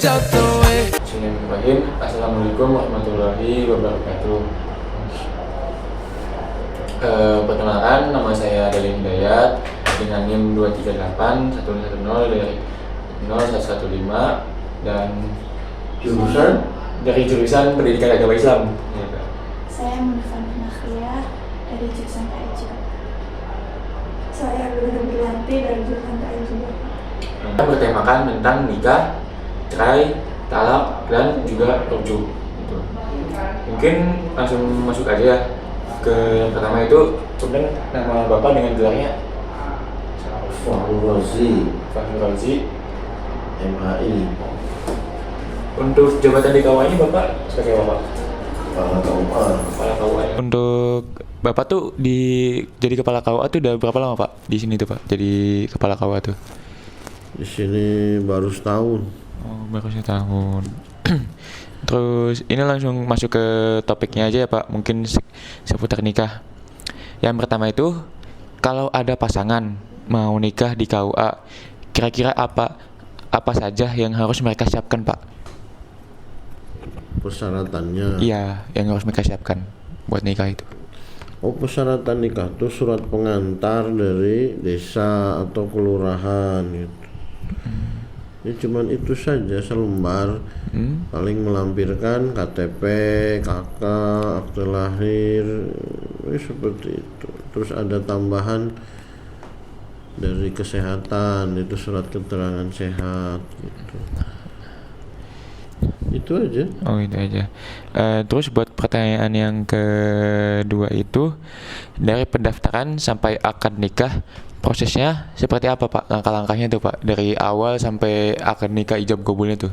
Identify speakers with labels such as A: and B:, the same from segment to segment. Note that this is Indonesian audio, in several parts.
A: Bismillahirrahmanirrahim. Assalamualaikum warahmatullahi wabarakatuh. Perkenalkan, nama saya Dalin Hidayat dengan NIM 238 dari 0115 dan jurusan dari jurusan Pendidikan Agama Islam.
B: Saya Munifan Nakhliah dari jurusan PAJ. Saya Lulu Berlanti dari jurusan PAJ.
A: Kita bertemakan tentang nikah, cerai, talak, dan juga rujuk. Gitu. Mungkin langsung masuk aja ya ke yang pertama itu. Kemudian nama Bapak dengan gelarnya
C: Fahru Rozi,
A: Fahru Rozi.
C: MHI,
A: Untuk jabatan di KUA ini Bapak sebagai Bapak
C: Kepala KUA.
A: Kepala KUA. Untuk Bapak tuh jadi Kepala KUA tuh udah berapa lama Pak di sini tuh Pak? Jadi Kepala KUA tuh?
C: Di sini baru setahun.
A: Oh, baru setahun. Terus ini langsung masuk ke topiknya aja ya Pak, mungkin seputar nikah. Yang pertama itu, kalau ada pasangan mau nikah di KUA, kira-kira apa saja yang harus mereka siapkan Pak?
C: Persyaratannya.
A: Iya, yang harus mereka siapkan buat nikah itu.
C: Oh, persyaratan nikah itu surat pengantar dari desa atau kelurahan gitu. Ini cuman itu saja, selembar. Paling melampirkan KTP, KK, akte lahir, seperti itu. Terus ada tambahan dari kesehatan, itu surat keterangan sehat gitu. Itu aja.
A: Oh, itu aja. Terus buat pertanyaan yang kedua itu, dari pendaftaran sampai akad nikah, prosesnya seperti apa Pak? Langkah-langkahnya tuh Pak, dari awal sampai akad nikah ijab kabulnya tuh.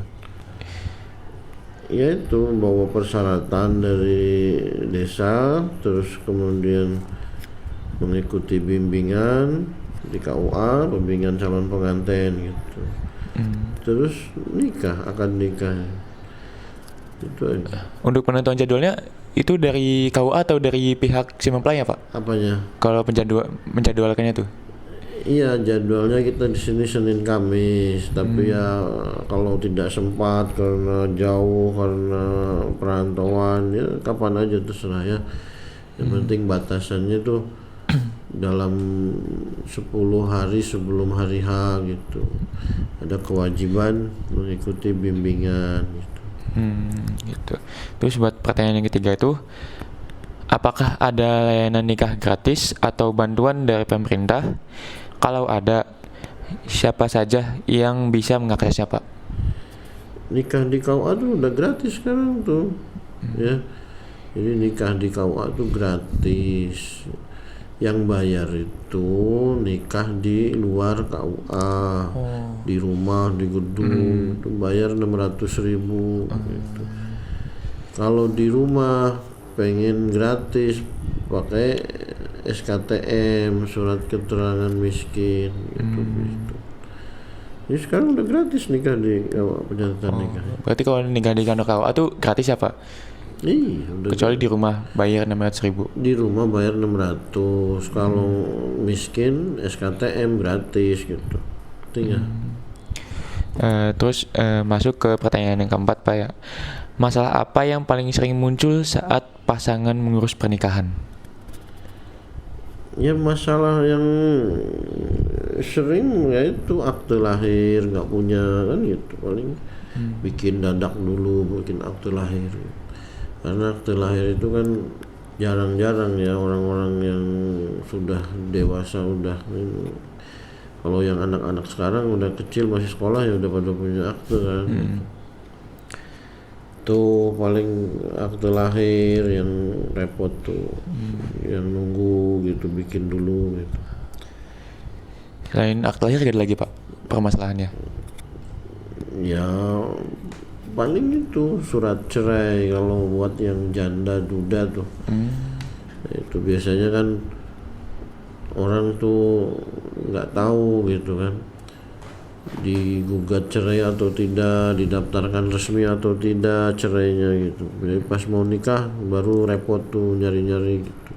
C: Ya itu bawa persyaratan dari desa, terus kemudian mengikuti bimbingan di KUA, bimbingan calon pengantin gitu. Terus nikah, akad nikah. Itu aja.
A: Untuk penentuan jadwalnya itu dari KUA atau dari pihak si mempelai ya Pak?
C: Apanya?
A: Kalau menjadwalkannya tuh?
C: Iya, jadwalnya kita di sini Senin Kamis, tapi ya kalau tidak sempat karena jauh, karena perantauan, ya kapan aja terserah ya. Yang penting batasannya tuh dalam 10 hari sebelum hari H gitu. Ada kewajiban mengikuti bimbingan gitu.
A: Gitu. Terus buat pertanyaan yang ketiga itu, apakah ada layanan nikah gratis atau bantuan dari pemerintah? Kalau ada, siapa saja yang bisa mengaksesnya Pak?
C: Nikah di KUA tuh udah gratis sekarang tuh, ya. Jadi nikah di KUA tuh gratis. Yang bayar itu nikah di luar KUA, di rumah, di gedung, itu bayar 600.000 gitu. Kalau di rumah pengen gratis pakai SKTM, surat keterangan miskin gitu. Jadi sekarang udah gratis nikah di pencatatan nikah.
A: Berarti kalau nikah di kantor KUA tuh gratis ya Pak?
C: Iya, udah
A: Kecuali di rumah bayar 600.000.
C: di rumah bayar 600. Kalau miskin SKTM gratis gitu. Tinggal.
A: Terus masuk ke pertanyaan yang keempat Pak ya. Masalah apa yang paling sering muncul saat pasangan mengurus pernikahan?
C: Ya masalah yang sering yaitu akte lahir nggak punya kan gitu, paling bikin dadak dulu bikin akte lahir, karena akte lahir itu kan jarang-jarang ya orang-orang yang sudah dewasa udah ini. Kalau yang anak-anak sekarang udah kecil masih sekolah ya udah pada punya akte kan. Tuh paling akte lahir yang repot tuh, yang nunggu gitu bikin dulu gitu.
A: Selain akte lahir ada lagi Pak permasalahannya?
C: Ya paling itu surat cerai kalau buat yang janda duda tuh. Itu biasanya kan orang tuh nggak tahu gitu kan, digugat cerai atau tidak, didaftarkan resmi atau tidak cerainya gitu. Jadi pas mau nikah baru repot tuh nyari-nyari gitu.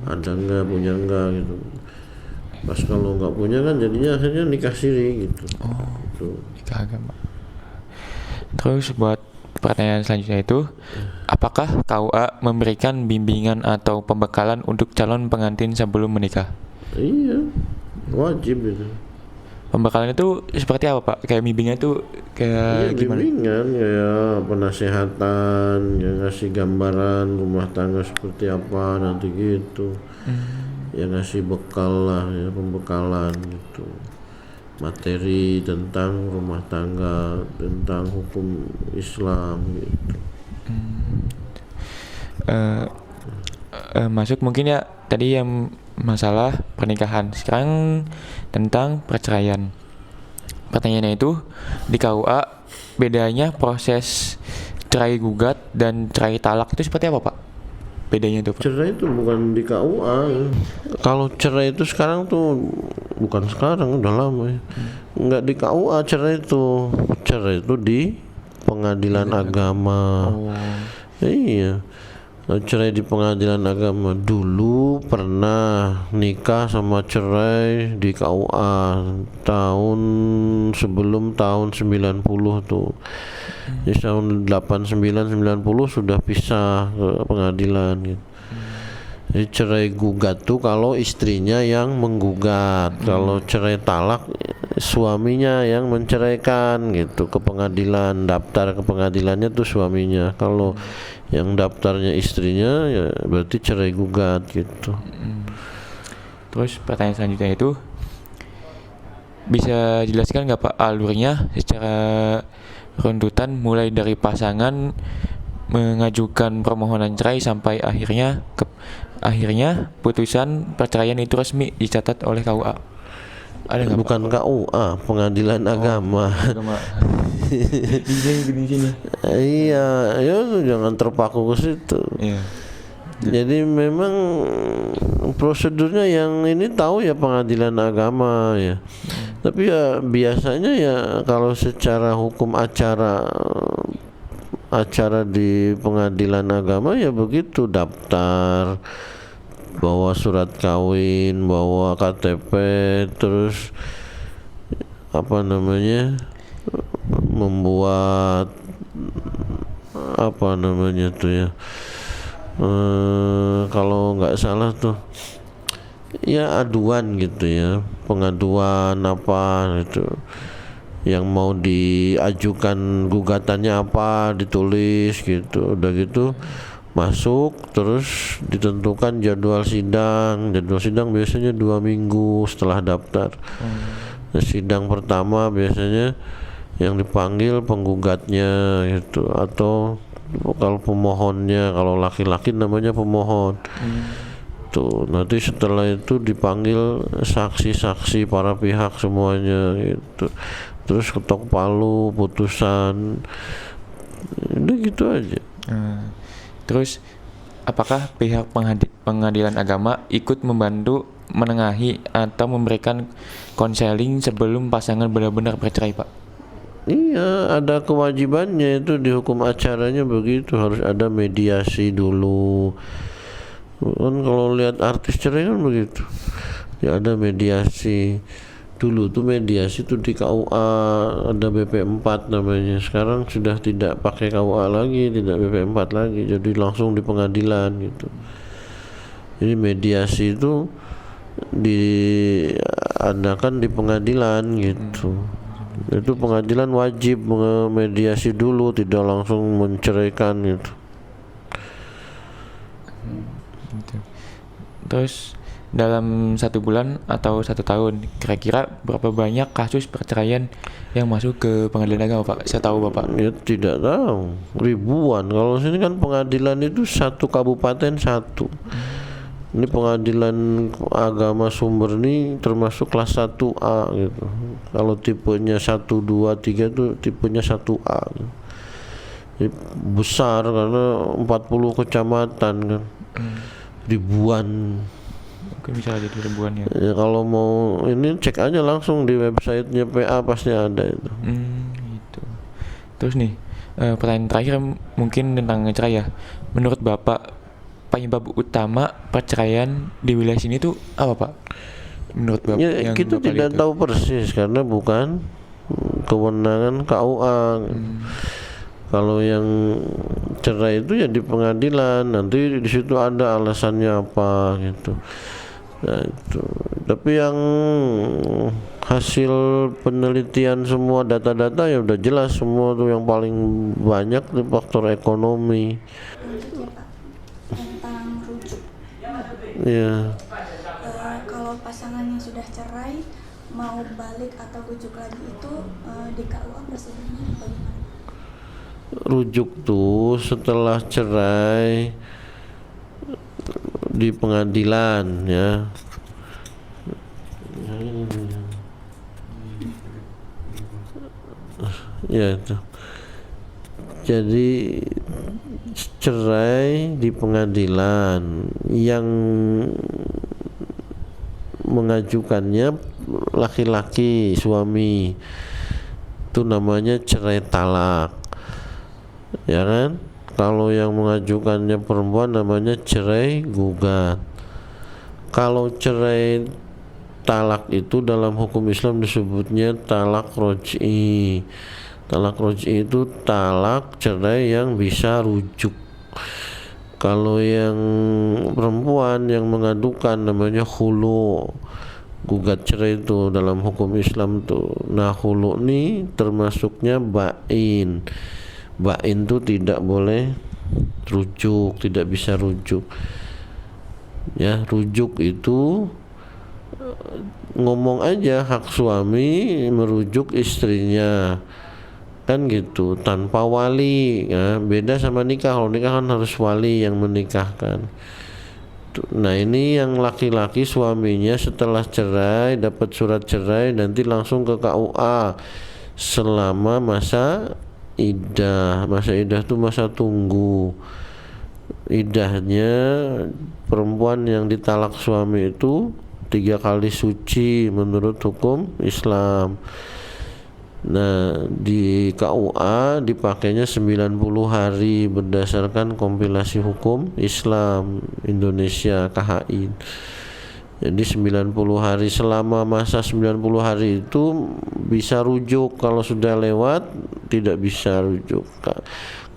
C: Ada nggak, punya nggak gitu. Pas kalau nggak punya kan jadinya akhirnya nikah siri gitu.
A: Nikah agama. Terus buat pertanyaan selanjutnya itu, apakah KUA memberikan bimbingan atau pembekalan untuk calon pengantin sebelum menikah?
C: Iya, wajib itu.
A: Pembekalan itu seperti apa Pak? Kayak bimbingan tuh
C: Iya,
A: kayak gimana?
C: bimbingan ya, penasehatan, ya ngasih gambaran rumah tangga seperti apa nanti gitu. Ya ngasih bekal lah, ya pembekalan gitu. Materi tentang rumah tangga, tentang hukum Islam gitu.
A: Eh, Masuk mungkin ya tadi yang masalah pernikahan. Sekarang tentang perceraian. Pertanyaannya itu di KUA bedanya proses cerai gugat dan cerai talak itu seperti apa Pak? Bedanya itu Pak?
C: Cerai itu bukan di KUA. Kalau cerai itu sekarang tuh bukan sekarang, udah lama ya. Enggak di KUA cerai itu. Cerai itu di pengadilan agama. Iya. Cerai di pengadilan agama. Dulu pernah nikah sama cerai di KUA tahun sebelum tahun 90 tuh. Di tahun 89 90 sudah pisah ke pengadilan gitu. Jadi cerai gugat tuh kalau istrinya yang menggugat, kalau cerai talak suaminya yang menceraikan gitu ke pengadilan, daftar ke pengadilannya tuh suaminya. Kalau yang daftarnya istrinya ya berarti cerai gugat gitu.
A: Terus pertanyaan selanjutnya itu bisa jelaskan nggak Pak alurnya secara runtutan mulai dari pasangan mengajukan permohonan cerai sampai akhirnya putusan perceraian itu resmi dicatat oleh KUA. Ada nggak Pak?
C: Bukan KUA, pengadilan agama.
A: Agama. Di sini.
C: Iya, ya jangan terpaku ke situ.
A: Iya.
C: Jadi memang prosedurnya yang ini tahu ya pengadilan agama ya. Tapi ya biasanya ya kalau secara hukum acara di pengadilan agama ya begitu, daftar, bawa surat kawin, bawa KTP, terus apa namanya, membuat apa namanya tuh ya, kalau nggak salah tuh ya aduan gitu ya, pengaduan apa itu yang mau diajukan, gugatannya apa ditulis gitu, udah gitu masuk, terus ditentukan jadwal sidang biasanya 2 minggu setelah daftar. Nah, sidang pertama biasanya yang dipanggil penggugatnya gitu, atau kalau pemohonnya, kalau laki-laki namanya pemohon. Tuh nanti setelah itu dipanggil saksi-saksi para pihak semuanya gitu, terus ketok palu putusan, udah gitu aja.
A: Terus apakah pihak pengadilan agama ikut membantu menengahi atau memberikan konseling sebelum pasangan benar-benar bercerai Pak?
C: Iya, ada kewajibannya itu di hukum acaranya begitu, harus ada mediasi dulu. Kan kalau lihat artis cerai kan begitu, ya ada mediasi dulu tuh. Mediasi tuh di KUA ada BP4 namanya, sekarang sudah tidak pakai KUA lagi, tidak BP4 lagi, jadi langsung di pengadilan gitu. Jadi mediasi itu diadakan di pengadilan gitu. Itu pengadilan wajib mediasi dulu, tidak langsung menceraikan gitu.
A: Terus dalam 1 bulan atau 1 tahun kira-kira berapa banyak kasus perceraian yang masuk ke pengadilan agama Pak? Saya tahu Bapak.
C: Ya tidak tahu, ribuan. Kalau sini kan pengadilan itu satu kabupaten satu. Ini pengadilan agama Sumber ini termasuk kelas 1A gitu. Kalau tipenya 1, 2, 3 itu tipenya 1A gitu. Jadi besar karena 40 kecamatan kan. Ribuan.
A: Mungkin bisa jadi ribuan ya.
C: Ya kalau mau ini cek aja langsung di websitenya PA, pasti ada itu.
A: Gitu. Terus nih pertanyaan terakhir mungkin tentang cerai ya. Menurut Bapak penyebab utama perceraian di wilayah sini tuh apa Pak? Menurut Bapak
C: Ya
A: yang
C: kita
A: Bapak
C: tidak
A: lihat tuh?
C: tahu persis karena bukan kewenangan KUA. Kalau yang cerai itu ya di pengadilan, nanti di situ ada alasannya apa gitu. Nah itu. Tapi yang hasil penelitian semua data-data ya udah jelas semua tuh, yang paling banyak tuh faktor ekonomi.
B: Lanjut ya Pak, tentang rujuk.
C: Ya.
B: Kalau pasangan yang sudah cerai mau balik atau rujuk lagi itu di KUA prosedurnya bagaimana?
C: Rujuk tuh setelah cerai di pengadilan ya. Ya itu. Jadi cerai di pengadilan, yang mengajukannya laki-laki, suami, itu namanya cerai talak, ya kan? Kalau yang mengajukannya perempuan namanya cerai gugat. Kalau cerai talak itu dalam hukum Islam disebutnya talak roj'i. Talak roj'i itu talak cerai yang bisa rujuk. Kalau yang perempuan yang mengadukan namanya khulu, gugat cerai itu dalam hukum Islam tuh. Nah khulu ini termasuknya bain. Bain itu tidak boleh rujuk, tidak bisa rujuk. Ya, rujuk itu ngomong aja hak suami merujuk istrinya, kan gitu, tanpa wali ya. Beda sama nikah. Kalau nikah kan harus wali yang menikahkan. Nah ini yang laki-laki suaminya setelah cerai dapat surat cerai, nanti langsung ke KUA selama masa iddah. Masa iddah itu masa tunggu. Iddahnya perempuan yang ditalak suami itu 3 kali suci menurut hukum Islam. Nah di KUA dipakainya 90 hari berdasarkan kompilasi hukum Islam Indonesia KHI. Jadi 90 hari, selama masa 90 hari itu bisa rujuk. Kalau sudah lewat tidak bisa rujuk.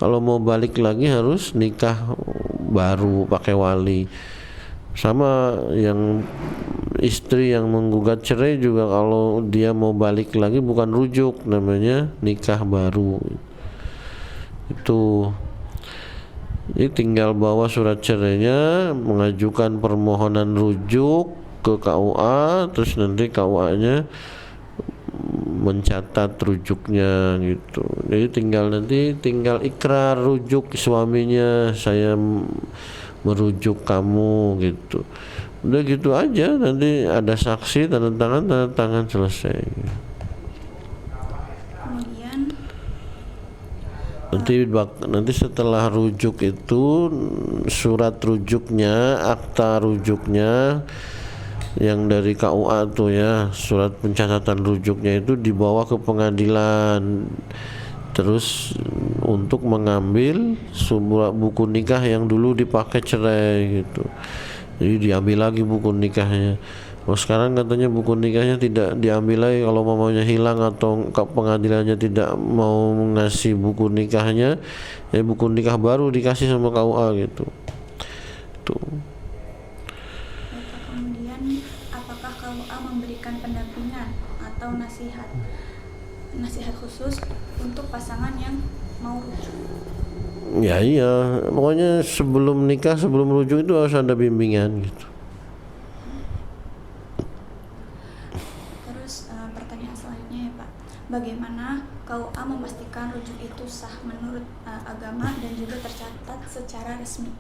C: Kalau mau balik lagi harus nikah baru pakai wali. Sama yang istri yang menggugat cerai juga, kalau dia mau balik lagi bukan rujuk, namanya nikah baru. Itu jadi tinggal bawa surat cerainya, mengajukan permohonan rujuk ke KUA, terus nanti KUA-nya mencatat rujuknya gitu. Jadi tinggal ikrar rujuk suaminya, saya merujuk kamu gitu. Udah gitu aja, nanti ada saksi, tanda tangan selesai.
B: Kemudian
C: Nanti setelah rujuk itu surat rujuknya, akta rujuknya yang dari KUA tuh ya, surat pencatatan rujuknya itu dibawa ke pengadilan. Terus untuk mengambil sebuah buku nikah yang dulu dipakai cerai gitu. Jadi diambil lagi buku nikahnya. Oh sekarang katanya buku nikahnya tidak diambil lagi. Kalau mamanya hilang atau pengadilannya tidak mau ngasih buku nikahnya, ya buku nikah baru dikasih sama KUA gitu. Tuh.
B: kemudian apakah KUA memberikan pendampingan atau nasihat khusus untuk pasangan yang mau rujuk?
C: Ya iya, pokoknya sebelum nikah, sebelum rujuk itu harus ada bimbingan gitu.
B: Terus pertanyaan selanjutnya ya Pak, bagaimana KUA memastikan rujuk itu sah menurut agama dan juga tercatat secara resmi?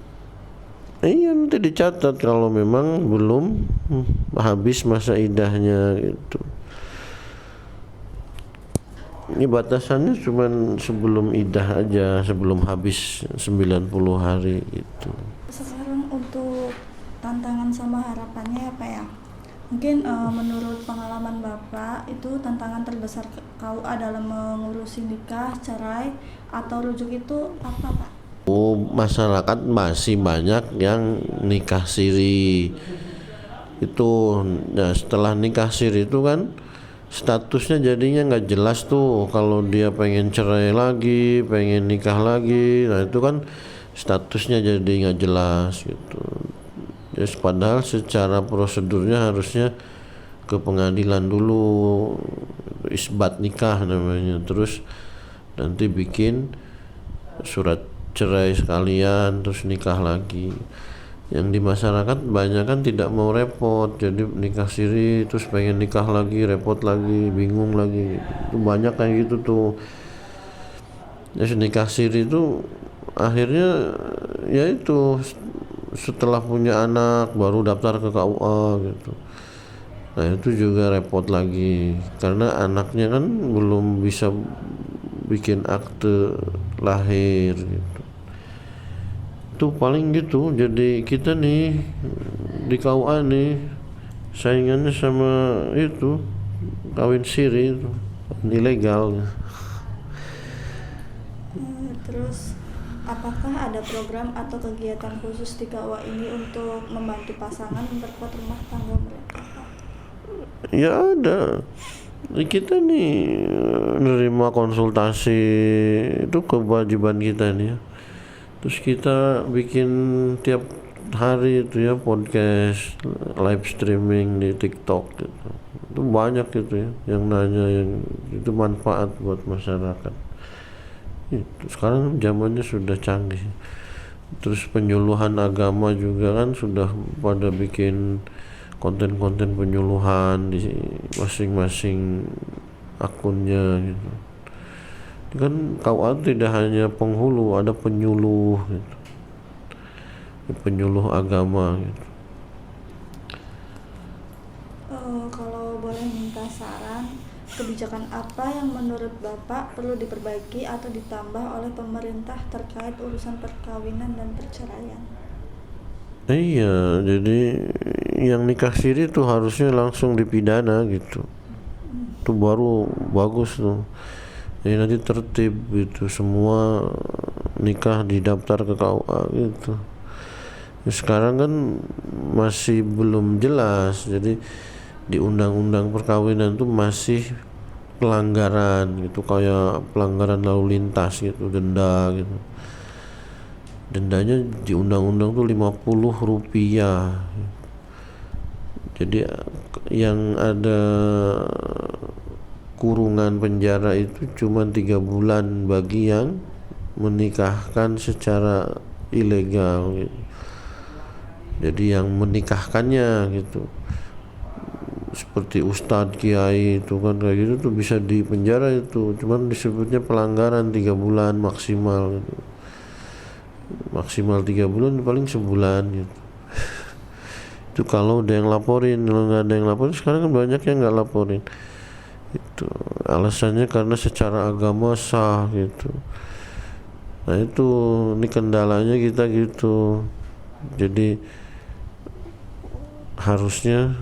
C: Iya, nanti dicatat kalau memang belum habis masa iddahnya gitu. Ini batasannya cuma sebelum iddah aja, sebelum habis 90 hari gitu.
B: Sekarang untuk tantangan sama harapannya apa ya? Mungkin menurut pengalaman Bapak itu tantangan terbesar KUA dalam mengurusi nikah, cerai, atau rujuk itu apa Pak?
C: Oh, masyarakat masih banyak yang nikah siri. Itu, nah setelah nikah siri itu kan statusnya jadinya nggak jelas tuh. Kalau dia pengen cerai lagi, pengen nikah lagi, nah itu kan statusnya jadi nggak jelas gitu. Ya, padahal secara prosedurnya harusnya ke pengadilan dulu, isbat nikah namanya, terus nanti bikin surat cerai sekalian, terus nikah lagi. Yang di masyarakat banyak kan tidak mau repot, jadi nikah siri terus pengen nikah lagi, repot lagi, bingung lagi. Itu banyak kayak gitu tuh. Jadi nikah siri itu akhirnya ya itu setelah punya anak baru daftar ke KUA gitu. Nah itu juga repot lagi karena anaknya kan belum bisa bikin akte lahir gitu. Itu paling gitu. Jadi kita nih di KUA nih saingannya sama itu kawin siri itu ilegal.
B: Terus apakah ada program atau kegiatan khusus di KUA ini untuk membantu pasangan memperkuat rumah tangga mereka, Pak?
C: Ya ada. Kita nih nerima konsultasi itu kewajiban kita nih ya. Terus kita bikin tiap hari itu ya podcast, live streaming di TikTok gitu. Itu banyak gitu ya yang nanya, yang itu manfaat buat masyarakat. Itu sekarang zamannya sudah canggih. Terus penyuluhan agama juga kan sudah pada bikin konten-konten penyuluhan di masing-masing akunnya gitu. Kan KUA tidak hanya penghulu, ada penyuluh gitu. Penyuluh agama gitu.
B: Kalau boleh minta saran, kebijakan apa yang menurut Bapak perlu diperbaiki atau ditambah oleh pemerintah terkait urusan perkawinan dan perceraian?
C: Iya, jadi yang nikah siri tuh harusnya langsung dipidana gitu. Itu baru bagus tuh. Jadi nanti tertib gitu, semua nikah didaftar ke KUA gitu. Sekarang kan masih belum jelas, jadi di undang-undang perkawinan tuh masih pelanggaran gitu, kayak pelanggaran lalu lintas gitu, denda gitu. Dendanya di undang-undang tuh Rp50. Jadi yang ada kurungan penjara itu cuma 3 bulan bagi yang menikahkan secara ilegal gitu. Jadi yang menikahkannya gitu, seperti ustadz, kiai itu kan kayak gitu tuh bisa dipenjara itu, cuman disebutnya pelanggaran 3 bulan maksimal gitu. Maksimal 3 bulan paling sebulan gitu. Itu kalau udah yang laporin. Kalau nggak ada yang laporin, sekarang kan banyak yang nggak laporin. Itu alasannya karena secara agama sah gitu. Nah itu, ini kendalanya kita gitu. Jadi harusnya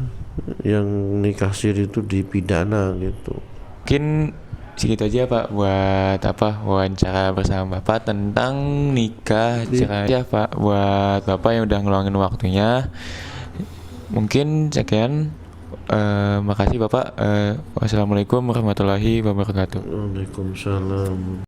C: yang nikah siri itu dipidana gitu.
A: Mungkin segitu aja Pak buat wawancara bersama Bapak tentang nikah cerai ya Pak, buat Bapak yang udah ngeluangin waktunya. Mungkin sekian. Makasih Bapak. Wassalamualaikum warahmatullahi wabarakatuh.
C: Waalaikumsalam.